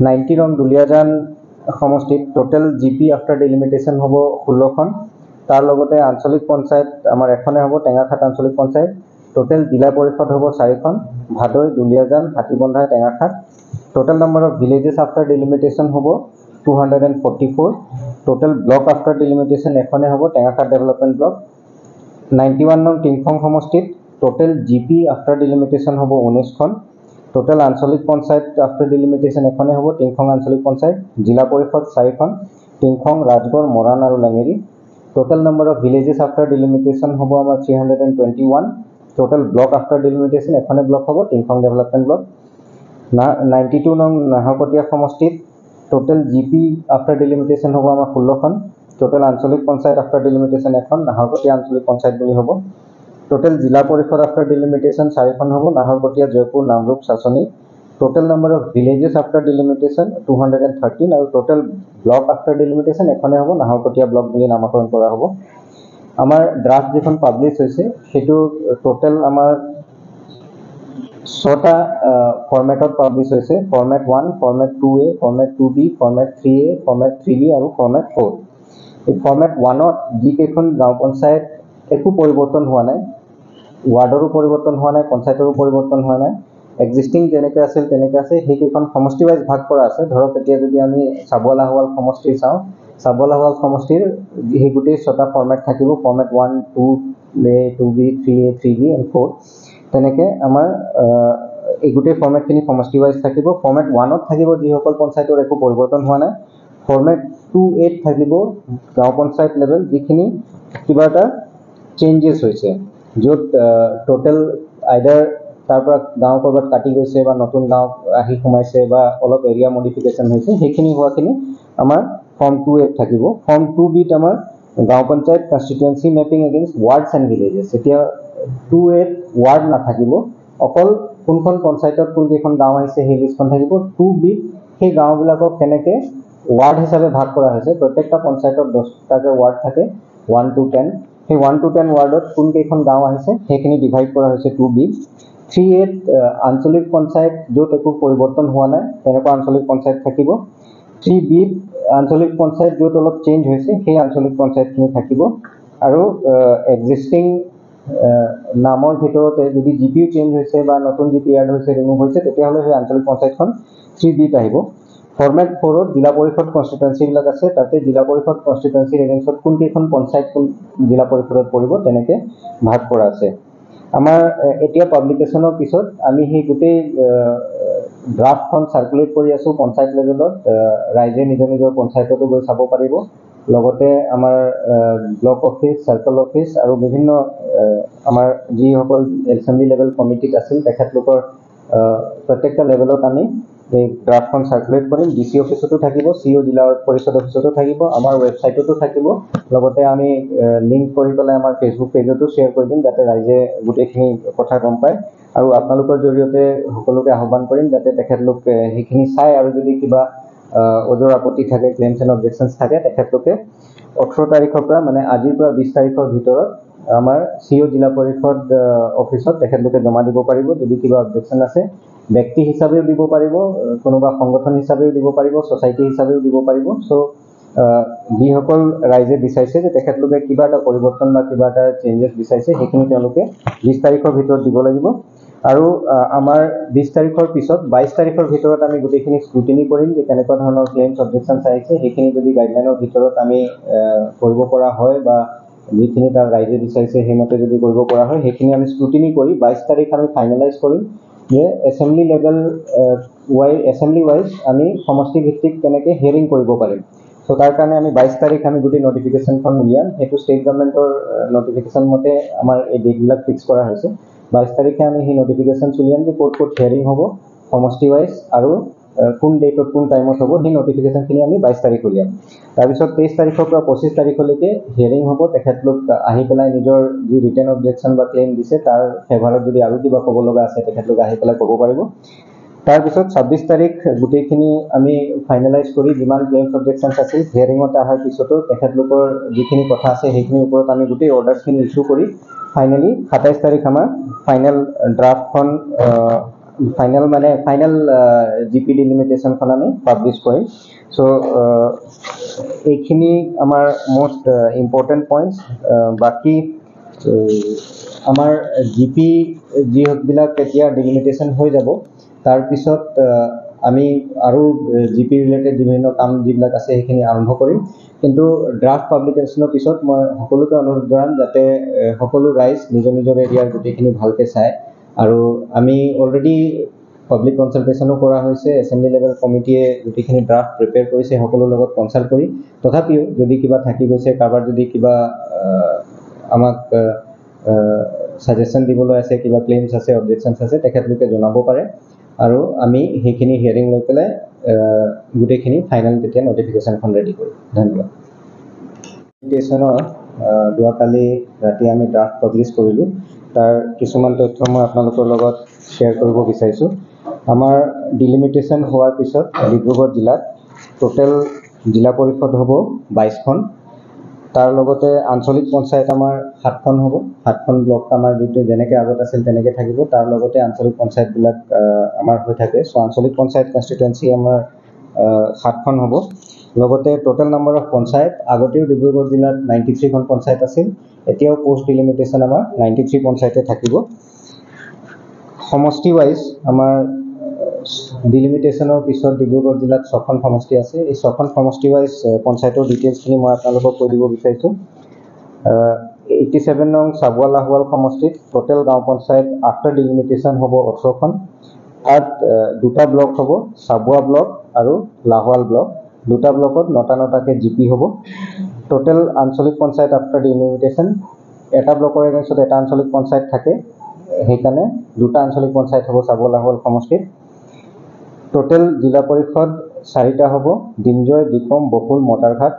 90 নং দুলিয়াজান সমষ্টিত total GP after delimitation হ'ব 16খন তাৰ লগতে আঞ্চলিক পঞ্চায়ত আমাৰ এখনে হ'ব টেঙাখাট আঞ্চলিক পঞ্চায়ত টোটেল জিলা পৰিষদ হ'ব 4খন Bhadoi Duliajan Hatibandha Tengakhat total number of villages after delimitation হ'ব 244 টোটেল ব্লক আফটাৰ ডিলিমিটেশ্যন এখনে হ'ব টেঙাখাট ডেভেলপমেণ্ট ব্লক 91 নং টিংখং সমষ্টিত টোটেল জিপি আফটাৰ ডিলিমিটেশ্যন হ'ব 19খন টোটেল আঞ্চলিক পঞ্চায়ত আফটাৰ ডিলিমিটেশ্যন এখনে হ'ব টিংখং আঞ্চলিক পঞ্চায়ত জিলা পৰিষদ 4খন টিংখং ৰাজগড় মৰাণ আৰু Lengeri total number of villages after delimitation হ'ব আমাৰ 321 টোটেল ব্লক আফটাৰ ডিলিমিটেশ্যন এখনে ব্লক হ'ব টিংখং ডেভেলপমেণ্ট ব্লক 92 নং নাহৰকটীয়া সমষ্টিত টোটেল জিপি আফটাৰ ডিলিমিটেশ্যন হ'ব আমাৰ 16খন টোটেল আঞ্চলিক পঞ্চায়ত আফটাৰ ডিলিমিটেশ্যন এখন নাহৰকটীয়া আঞ্চলিক পঞ্চায়ত বুলি হ'ব টোটেল জিলা পৰিষদ আফটাৰ ডিলিমিটেশ্যন 4খন হ'ব Naharkatia Joypur Namrup Sasoni total number of villages after delimitation 213 আৰু টোটেল ব্লক আফটাৰ ডিলিমিটেশ্যন এখনে হ'ব নাহৰকটীয়া ব্লক বুলি নামকৰণ কৰা হ'ব আমাৰ ড্ৰাফট যিখন পাব্লিছ হৈছে সেইটো টোটেল আমাৰ 6টা ফৰমেটত পাব্লিছ হৈছে format 1 format 2A format 2B format 3A format 3B আৰু ফৰমেট 4 এই ফৰমেট 1ত যিকেইখন গাঁও পঞ্চায়ত একো পৰিৱৰ্তন হোৱা নাই ৱাৰ্ডৰো পৰিৱৰ্তন হোৱা নাই পঞ্চায়তৰো পৰিৱৰ্তন হোৱা নাই এক্সিষ্টিং যেনেকৈ আছিল তেনেকৈ আছে সেইকেইখন সমষ্টি ৱাইজ ভাগ কৰা আছে ধৰক এতিয়া যদি আমি চাবুৱাল আহৱাল সমষ্টি চাওঁ চাবুৱাল আহৱাল সমষ্টিৰ সেই গোটেই 6টা ফৰমেট থাকিব format 1 2A 2B 3A 3B and 4 তেনেকৈ আমাৰ এই গোটেই ফৰমেটখিনি সমষ্টি ৱাইজ থাকিব ফৰমেট 1ত থাকিব যিসকল পঞ্চায়তৰ একো পৰিৱৰ্তন হোৱা নাই ফৰমেট 2A থাকিব গাঁও পঞ্চায়ত লেভেল যিখিনি কিবা এটা চেঞ্জেছ হৈছে য'ত টোটেল আইডাৰ তাৰ পৰা গাঁও ক'ৰবাত কাটি গৈছে বা নতুন গাঁও আহি সোমাইছে বা অলপ এৰিয়া মডিফিকেশ্যন হৈছে সেইখিনি হোৱাখিনি আমাৰ ফৰ্ম 2A থাকিব ফৰ্ম 2Bত আমাৰ গাঁও panchayat constituency mapping against words and villages এতিয়া 2Aত ৱাৰ্ড নাথাকিব অকল কোনখন পঞ্চায়তত কোনকেইখন গাঁও আহিছে সেই লিষ্টখন থাকিব 2Bত সেই গাঁওবিলাকক কেনেকৈ ৱাৰ্ড হিচাপে ভাগ কৰা হৈছে প্ৰত্যেকটা পঞ্চায়তত 10টাকৈ ৱাৰ্ড থাকে 1 to 10 সেই 1 to 10 ৱাৰ্ডত কোনকেইখন গাঁও আহিছে সেইখিনি ডিভাইড কৰা হৈছে 2B 3Aত আঞ্চলিক পঞ্চায়ত য'ত একো পৰিৱৰ্তন হোৱা নাই তেনেকুৱা আঞ্চলিক পঞ্চায়ত থাকিব 3Bত আঞ্চলিক পঞ্চায়ত য'ত অলপ চেঞ্জ হৈছে সেই আঞ্চলিক পঞ্চায়তখিনি থাকিব আৰু এক্সিষ্টিং নামৰ ভিতৰতে যদি জিপিও চেঞ্জ হৈছে বা নতুন জিপি এড হৈছে ৰিমুভ হৈছে তেতিয়াহ'লে সেই আঞ্চলিক পঞ্চায়তখন 3Bত আহিব ফৰমেট 4ত জিলা পৰিষদ কনষ্টিটুৱেঞ্চিবিলাক আছে তাতে জিলা পৰিষদ কনষ্টিটুৱেঞ্চিৰ এগেইনষ্টত কোনকেইখন পঞ্চায়ত কোন জিলা পৰিষদত পৰিব তেনেকৈ ভাগ কৰা আছে আমাৰ এতিয়া পাব্লিকেশ্যনৰ পিছত আমি সেই গোটেই ড্ৰাফটখন চাৰ্কুলেট কৰি আছোঁ পঞ্চায়ত লেভেলত ৰাইজে নিজৰ নিজৰ পঞ্চায়ততো গৈ চাব পাৰিব লগতে আমাৰ ব্লক অফিচ চাৰ্কল অফিচ আৰু বিভিন্ন আমাৰ যিসকল এছেম্বলি লেভেল কমিটিত আছিল তেখেতলোকৰ প্ৰত্যেকটা লেভেলত আমি এই ড্ৰাফটখন চাৰ্কুলেট কৰিম ডিচি অফিচতো থাকিব চিঅ জিলা পৰিষদ অফিচতো থাকিব আমাৰ ৱেবছাইটতো থাকিব লগতে আমি লিংক কৰি পেলাই আমাৰ ফেচবুক পেজতো শ্বেয়াৰ কৰি দিম যাতে ৰাইজে গোটেইখিনি কথা গম পায় আৰু আপোনালোকৰ জৰিয়তে সকলোকে আহ্বান কৰিম যাতে তেখেতলোক সেইখিনি চায় আৰু যদি কিবা ওজৰ আপত্তি থাকে ক্লেইমছ এণ্ড অবজেকশ্যনছ থাকে তেখেতলোকে 18 তাৰিখৰ পৰা মানে আজিৰ পৰা 20 তাৰিখৰ ভিতৰত আমাৰ চিঅ জিলা পৰিষদ অফিচত তেখেতলোকে জমা দিব পাৰিব যদি কিবা অবজেকশ্যন আছে ব্যক্তি হিচাপেও দিব পাৰিব কোনোবা সংগঠন হিচাপেও দিব পাৰিব সোসাইটি হিচাপেও দিব পাৰিব সো যিসকল ৰাইজে বিচাৰিছে যে তেখেতলোকে কিবা এটা পৰিৱৰ্তন বা কিবা এটা চেঞ্জেছ বিচাৰিছে সেইখিনি তেওঁলোকে 20 তাৰিখৰ ভিতৰত দিব লাগিব আৰু আমাৰ 20 তাৰিখৰ পিছত 22 তাৰিখৰ ভিতৰত আমি গোটেইখিনি স্ক্ৰুটিনি কৰিম যে কেনেকুৱা ধৰণৰ ক্লেইমছ অবজেকশ্যনছ আহিছে সেইখিনি যদি গাইডলাইনৰ ভিতৰত আমি কৰিব পৰা হয় বা যিখিনি তাৰ ৰাইজে বিচাৰিছে সেইমতে যদি কৰিব পৰা হয় সেইখিনি আমি স্ক্ৰুটিনি কৰি 22 তাৰিখ আমি ফাইনেলাইজ কৰিম যে এছেম্বলি লেভেল এছেম্বলি ৱাইজ আমি সমষ্টি ভিত্তিক কেনেকৈ হিয়াৰিং কৰিব পাৰিম সো তাৰ কাৰণে আমি 22 তাৰিখ আমি গোটেই নটিফিকেশ্যনখন উলিয়াম সেইটো ষ্টেট গভৰ্ণমেণ্টৰ নটিফিকেশ্যন মতে আমাৰ এই ডেটবিলাক ফিক্স কৰা হৈছে 22 তাৰিখে আমি সেই নটিফিকেশ্যন উলিয়াম যে ক'ত ক'ত হিয়াৰিং হ'ব সমষ্টি ৱাইজ আৰু কোন ডেটত কোন টাইমত হ'ব সেই নটিফিকেশ্যনখিনি আমি 22 তাৰিখ উলিয়াম তাৰপিছত 23 তাৰিখৰ পৰা 25 তাৰিখলৈকে হিয়াৰিং হ'ব তেখেতলোক আহি পেলাই নিজৰ যি ৰিটেন অবজেকশ্যন বা ক্লেইম দিছে তাৰ ফেভাৰত যদি আৰু কিবা ক'ব লগা আছে তেখেতলোক আহি পেলাই ক'ব পাৰিব তাৰপিছত 26 তাৰিখ গোটেইখিনি আমি ফাইনেলাইজ কৰি যিমান ক্লেইমছ অবজেকশ্যনছ আছিল হিয়াৰিঙত অহাৰ পিছতো তেখেতলোকৰ যিখিনি কথা আছে সেইখিনিৰ ওপৰত আমি গোটেই অৰ্ডাৰছখিনি ইছ্যু কৰি ফাইনেলি 27 তাৰিখ আমাৰ ফাইনেল ড্ৰাফটখন ফাইনাল জিপি ডিলিমিটেশ্যনখন আমি পাব্লিছ কৰিম। চ' এইখিনি আমাৰ মষ্ট ইম্পৰ্টেণ্ট পইণ্টছ। বাকী আমাৰ জিপি যিবিলাক এতিয়া ডিলিমিটেশ্যন হৈ যাব, তাৰপিছত আমি আৰু জিপি ৰিলেটেড বিভিন্ন কাম যিবিলাক আছে সেইখিনি আৰম্ভ কৰিম। কিন্তু ড্ৰাফ্ট পাব্লিকেশ্যনৰ পিছত মই সকলোকে অনুৰোধ জনাম যাতে সকলো ৰাইজ নিজৰ নিজৰ এৰিয়াৰ গোটেইখিনি ভালকৈ চায়। আৰু আমি অলৰেডি পাব্লিক কনচালটেশ্যনো কৰা হৈছে, এছেম্বলি লেভেল কমিটিয়ে গোটেইখিনি ড্ৰাফ্ট প্ৰিপেয়াৰ কৰিছে সকলোৰ লগত কনচাল্ট কৰি। তথাপিও যদি কিবা থাকি গৈছে, কাৰোবাৰ যদি কিবা আমাক ছাজেশ্যন দিবলৈ আছে, কিবা ক্লেইমছ আছে, অবজেকশ্যনছ আছে, তেখেতলোকে জনাব পাৰে। আৰু আমি সেইখিনি হিয়াৰিং লৈ পেলাই গোটেইখিনি ফাইনেল তেতিয়া নটিফিকেশ্যনখন ৰেডি কৰিম। ধন্যবাদ। যোৱাকালি ৰাতি আমি ড্ৰাফ্ট পাব্লিছ কৰিলোঁ। তাৰ কিছুমান তথ্য মই আপোনালোকৰ লগত শ্বেয়াৰ কৰিব বিচাৰিছোঁ। আমাৰ ডিলিমিটেশ্যন হোৱাৰ পিছত ডিব্ৰুগড় জিলাত টোটেল জিলা পৰিষদ হ'ব 22খন। তাৰ লগতে আঞ্চলিক পঞ্চায়ত আমাৰ 7খন হ'ব। 7খন ব্লক আমাৰ যিটো যেনেকৈ আগত আছিল তেনেকৈ থাকিব। তাৰ লগতে আঞ্চলিক পঞ্চায়তবিলাক আমাৰ হৈ থাকে। চ' আঞ্চলিক পঞ্চায়ত কনষ্টিটুৱেঞ্চি আমাৰ 7খন হ'ব। লগতে টোটেল নাম্বাৰ অফ পঞ্চায়ত, আগতেও ডিব্ৰুগড় জিলাত 93খন পঞ্চায়ত আছিল, এতিয়াও পোষ্ট ডিলিমিটেশ্যন আমাৰ 93 পঞ্চায়তে থাকিব। সমষ্টি ৱাইজ আমাৰ ডিলিমিটেশ্যনৰ পিছত ডিব্ৰুগড় জিলাত 6খন সমষ্টি আছে। এই 6খন সমষ্টি ৱাইজ পঞ্চায়তৰ ডিটেইলছখিনি মই আপোনালোকক কৈ দিব বিচাৰিছোঁ। 87 নং চাবুৱা লাহোৱাল সমষ্টিত টোটেল গাঁও পঞ্চায়ত আফটাৰ ডিলিমিটেশ্যন হ'ব 18খন। তাত দুটা ব্লক হ'ব, চাবুৱা ব্লক আৰু লাহোৱাল ব্লক। দুটা ব্লকত 9টা জিপি হ'ব। টোটেল আঞ্চলিক পঞ্চায়ত আফটাৰ ডিলিমিটেশ্যন, এটা ব্লকৰ এগেইনষ্টত এটা আঞ্চলিক পঞ্চায়ত থাকে, সেইকাৰণে দুটা আঞ্চলিক পঞ্চায়ত হ'ব চাবুৱা লাহোৱাল সমষ্টিত। টোটেল জিলা পৰিষদ 4টা হ'ব, ডিমজয়, Dipam, Bokul, Motorghat.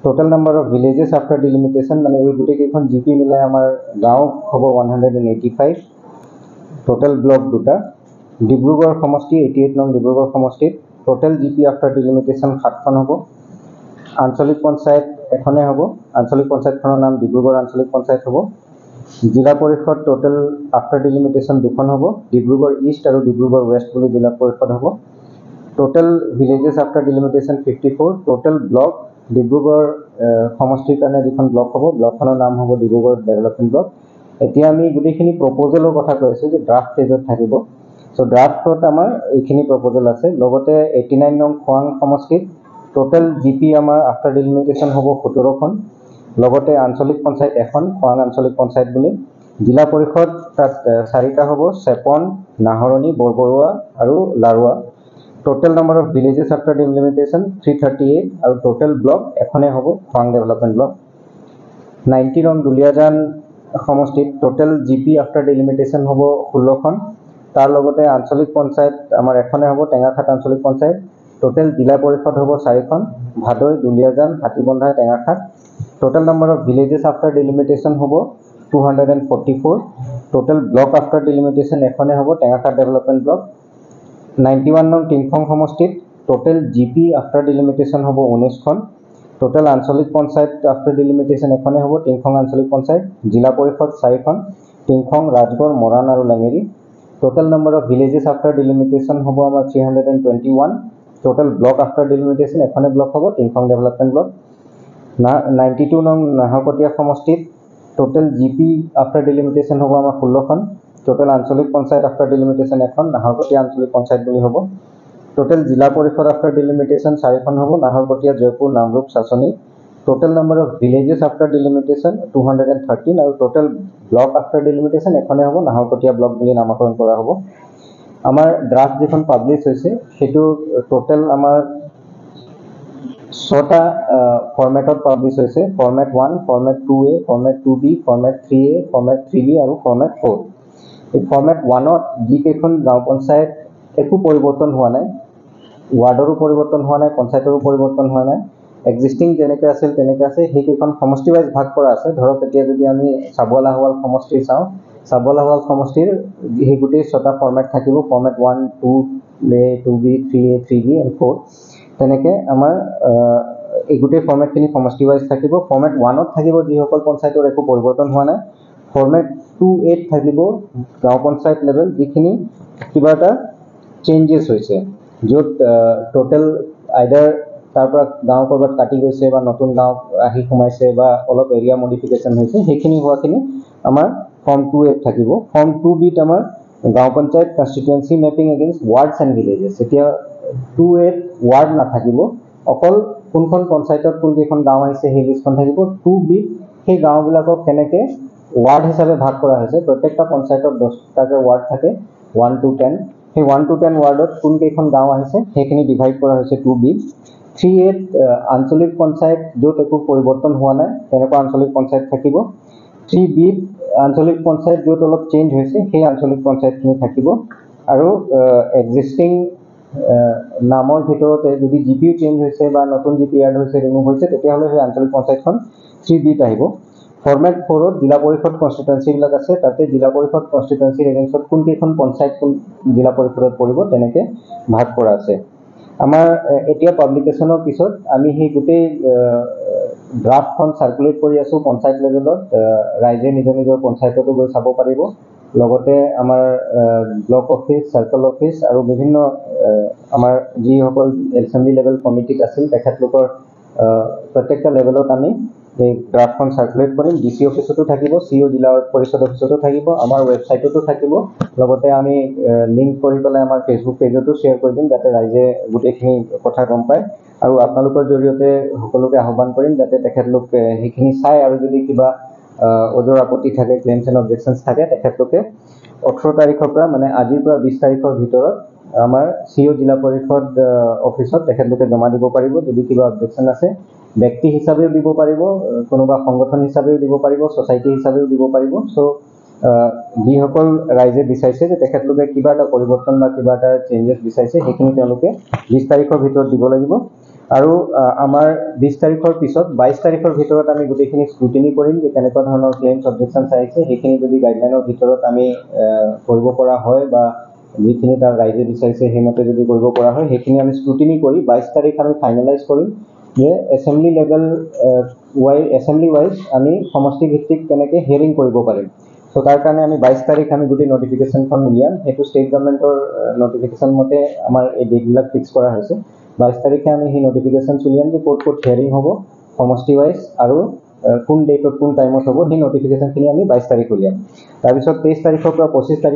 Total number of villages after delimitation, মানে এই গোটেইকেইখন জিপি মিলাই আমাৰ গাঁও হ'ব 185। টোটেল ব্লক দুটা। ডিব্ৰুগড় সমষ্টি 88 নং ডিব্ৰুগড় সমষ্টিত টোটেল জিপি আফটাৰ ডিলিমিটেশ্যন 7খন হ'ব। আঞ্চলিক পঞ্চায়ত এখনেই হ'ব, আঞ্চলিক পঞ্চায়তখনৰ নাম ডিব্ৰুগড় আঞ্চলিক পঞ্চায়ত হ'ব। জিলা পৰিষদ টোটেল আফটাৰ ডিলিমিটেশ্যন 2খন হ'ব, ডিব্ৰুগড় ইষ্ট আৰু ডিব্ৰুগড় ৱেষ্ট বুলি জিলা পৰিষদ হ'ব। Total villages after delimitation 54। Total block Dibrugarh সমষ্টিৰ কাৰণে যিখন ব্লক হ'ব, ব্লকখনৰ নাম হ'ব ডিব্ৰুগড় ডেভেলপমেণ্ট ব্লক। এতিয়া আমি গোটেইখিনি প্ৰপ'জেলৰ কথা কৈ আছোঁ যে ড্ৰাফ্ট ষ্টেজত থাকিব। চ' ড্ৰাফ্টত আমাৰ এইখিনি প্ৰপ'জেল আছে। লগতে 89 নং খোৱাং সমষ্টিত টোটেল জিপি আমাৰ আফটাৰ ডিলিমিটেশ্যন হ'ব 17খন। লগতে আঞ্চলিক পঞ্চায়ত এখন, খোৱাং আঞ্চলিক পঞ্চায়ত বুলি। জিলা পৰিষদ তাত 4টা হ'ব, চেপন, নাহৰণি, বৰবৰুৱা আৰু Larua. Total number of villages after delimitation 338 আৰু টোটেল ব্লক এখনেই হ'ব, খোৱাং ডেভেলপমেণ্ট ব্লক। 90 নং দুলীয়াজান সমষ্টিত টোটেল জিপি আফটাৰ ডিলিমিটেশ্যন হ'ব 16খন। তাৰ লগতে আঞ্চলিক পঞ্চায়ত আমাৰ এখনেই হ'ব, টেঙাখাট আঞ্চলিক পঞ্চায়ত। টোটেল জিলা পৰিষদ হ'ব 4খন, Bhadoi, Duliajan, Hatibandha, Tengakhat. Total number of villages after delimitation হ'ব 244। টোটেল ব্লক আফটাৰ ডিলিমিটেশ্যন এখনেই হ'ব, টেঙাখাট ডেভেলপমেণ্ট ব্লক। 91 নং টিংখং সমষ্টিত টোটেল জিপি আফটাৰ ডিলিমিটেশ্যন হ'ব 19খন। টোটেল আঞ্চলিক পঞ্চায়ত আফটাৰ ডিলিমিটেশ্যন এখনেই হ'ব, টিংখং আঞ্চলিক পঞ্চায়ত। জিলা পৰিষদ 4খন, টিংখং, ৰাজগড়, মৰাণ আৰু Lengeri. Total number of villages after delimitation হ'ব আমাৰ 321। টোটেল ব্লক আফটাৰ ডিলিমিটেশ্যন এখনেই ব্লক হ'ব, টিংখং ডেভেলপমেণ্ট ব্লক। 92 নং নাহৰকটীয়া সমষ্টিত টোটেল জিপি আফটাৰ ডিলিমিটেশ্যন হ'ব আমাৰ 16খন। টোটেল আঞ্চলিক পঞ্চায়ত আফটাৰ ডিলিমিটেশ্যন এখন, নাহৰকটীয়া আঞ্চলিক পঞ্চায়ত বুলি হ'ব। টোটেল জিলা পৰিষদ আফটাৰ ডিলিমিটেশ্যন 4খন হ'ব, Naharkatia, Joypur, Namrup, Sasoni. Total number of villages after delimitation 213 আৰু টোটেল ব্লক আফটাৰ ডিলিমিটেশ্যন এখনেই হ'ব, নাহৰকটীয়া ব্লক বুলি নামকৰণ কৰা হ'ব। আমাৰ ড্ৰাফ্ট যিখন পাব্লিছ হৈছে সেইটো টোটেল আমাৰ 6টা ফৰ্মেটত পাব্লিছ হৈছে। Format 1, format 2A, format 2B, format 3A, format 3B আৰু ফৰ্মেট 4। এই ফৰ্মেট 1ত যিকেইখন গাঁও পঞ্চায়ত একো পৰিৱৰ্তন হোৱা নাই, ৱাৰ্ডৰো পৰিৱৰ্তন হোৱা নাই, পঞ্চায়তৰো পৰিৱৰ্তন হোৱা নাই, এক্সিষ্টিং যেনেকৈ আছিল তেনেকৈ আছে, সেইকেইখন সমষ্টি ৱাইজ ভাগ কৰা আছে। ধৰক এতিয়া যদি আমি চাবুৱা লাহোৱাল সমষ্টি চাওঁ, চাবুৱা লাহোৱাল সমষ্টিৰ সেই গোটেই 6টা ফৰ্মেট থাকিব, format 1, 2A, 2B, 3A, 3B and 4। তেনেকৈ আমাৰ এই গোটেই ফৰ্মেটখিনি সমষ্টি ৱাইজ থাকিব। ফৰ্মেট 1ত থাকিব যিসকল পঞ্চায়তৰ একো পৰিৱৰ্তন হোৱা নাই, ফৰ্মেট 2A থাকিব গাঁও পঞ্চায়ত লেভেল, যিখিনি কিবা এটা চেঞ্জেছ হৈছে, য'ত টোটেল আইডাৰ তাৰ পৰা গাঁও ক'ৰবাত কাটি গৈছে বা নতুন গাঁও আহি সোমাইছে বা অলপ এৰিয়া মডিফিকেশ্যন হৈছে, সেইখিনি হোৱাখিনি আমাৰ ফৰ্ম 2A থাকিব। ফৰ্ম 2Bত আমাৰ গাঁও panchayat constituency mapping against words and villages. এতিয়া 2Aত ৱাৰ্ড নাথাকিব, অকল কোনখন পঞ্চায়তত কোনকেইখন গাঁও আহিছে সেই লিষ্টখন থাকিব। 2Bত সেই গাঁওবিলাকক কেনেকৈ ৱাৰ্ড হিচাপে ভাগ কৰা হৈছে, প্ৰত্যেকটা পঞ্চায়তত 10টাকৈ ৱাৰ্ড থাকে 1 to 10, সেই 1 to 10 ৱাৰ্ডত কোনকেইখন গাঁও আহিছে সেইখিনি ডিভাইড কৰা হৈছে 2B। 3Aত আঞ্চলিক পঞ্চায়ত য'ত একো পৰিৱৰ্তন হোৱা নাই তেনেকুৱা আঞ্চলিক পঞ্চায়ত থাকিব। 3Bত আঞ্চলিক পঞ্চায়ত য'ত অলপ চেঞ্জ হৈছে সেই আঞ্চলিক পঞ্চায়তখিনি থাকিব। আৰু এক্সিষ্টিং নামৰ ভিতৰতে যদি জিপিও চেঞ্জ হৈছে বা নতুন জিপি এড হৈছে, ৰিমুভ হৈছে, তেতিয়াহ'লে সেই আঞ্চলিক পঞ্চায়তখন 3Bত আহিব। ফৰ্মেট 4ত জিলা পৰিষদ কনষ্টিটুৱেঞ্চিবিলাক আছে, তাতে জিলা পৰিষদ কনষ্টিটুৱেঞ্চিৰ এগেইনষ্টত কোনকেইখন পঞ্চায়ত কোন জিলা পৰিষদত পৰিব তেনেকৈ ভাগ কৰা আছে। আমাৰ এতিয়া পাব্লিকেশ্যনৰ পিছত আমি সেই গোটেই ড্ৰাফ্টখন চাৰ্কুলেট কৰি আছোঁ পঞ্চায়ত লেভেলত। ৰাইজে নিজৰ নিজৰ পঞ্চায়ততো গৈ চাব পাৰিব। লগতে আমাৰ ব্লক অফিচ, চাৰ্কল অফিচ আৰু বিভিন্ন আমাৰ যিসকল এছেম্বলি লেভেল কমিটিত আছিল তেখেতলোকৰ প্ৰত্যেকটা লেভেলত আমি এই ড্ৰাফ্টখন চাৰ্কুলেট কৰিম। ডিচি অফিচতো থাকিব, CO জিলা পৰিষদ অফিচতো থাকিব, আমাৰ ৱেবছাইটতো থাকিব। লগতে আমি লিংক কৰি পেলাই আমাৰ ফেচবুক পেজতো শ্বেয়াৰ কৰি দিম, যাতে ৰাইজে গোটেইখিনি কথা গম পায়। আৰু আপোনালোকৰ জৰিয়তে সকলোকে আহ্বান কৰিম যাতে তেখেতলোক সেইখিনি চাই, আৰু যদি কিবা অজৰ আপত্তি থাকে, ক্লেইমছ এণ্ড অবজেকশ্যনছ থাকে, তেখেতলোকে 18 তাৰিখৰ পৰা মানে আজিৰ পৰা 20 তাৰিখৰ ভিতৰত আমাৰ CO জিলা পৰিষদ অফিচত তেখেতলোকে জমা দিব পাৰিব। যদি কিবা অবজেকশ্যন আছে ব্যক্তি হিচাপেও দিব পাৰিব, কোনোবা সংগঠন হিচাপেও দিব পাৰিব, ছ'চাইটি হিচাপেও দিব পাৰিব। চ' যিসকল ৰাইজে বিচাৰিছে যে তেখেতলোকে কিবা এটা পৰিৱৰ্তন বা কিবা এটা চেঞ্জেছ বিচাৰিছে, সেইখিনি তেওঁলোকে 20 তাৰিখৰ ভিতৰত দিব লাগিব। আৰু আমাৰ 20 তাৰিখৰ পিছত 22 তাৰিখৰ ভিতৰত আমি গোটেইখিনি স্ক্ৰুটিনি কৰিম যে কেনেকুৱা ধৰণৰ ক্লেইমছ অবজেকশ্যনছ আহিছে, সেইখিনি যদি গাইডলাইনৰ ভিতৰত আমি কৰিব পৰা হয় বা যিখিনি তাৰ ৰাইজে বিচাৰিছে সেইমতে যদি কৰিব পৰা হয়, সেইখিনি আমি স্ক্ৰুটিনি কৰি 22 তাৰিখ আমি ফাইনেলাইজ কৰিম যে এছেম্বলি লেভেল এছেম্বলি ৱাইজ আমি সমষ্টি ভিত্তিক কেনেকৈ হিয়াৰিং কৰিব পাৰিম। চ' তাৰ কাৰণে আমি 22 তাৰিখ আমি গোটেই নটিফিকেশ্যনখন উলিয়াম। সেইটো ষ্টেট গভৰ্ণমেণ্টৰ নটিফিকেশ্যন মতে আমাৰ এই ডেটবিলাক ফিক্স কৰা হৈছে। 22 তাৰিখে আমি সেই নটিফিকেশ্যন উলিয়াম যে ক'ত ক'ত হিয়াৰিং হ'ব সমষ্টি ৱাইজ, আৰু কোন ডেটত কোন টাইমত হ'ব, সেই নটিফিকেশ্যনখিনি আমি 22 তাৰিখ উলিয়াম। তাৰপিছত 23 তাৰিখৰ পৰা 25 তাৰিখ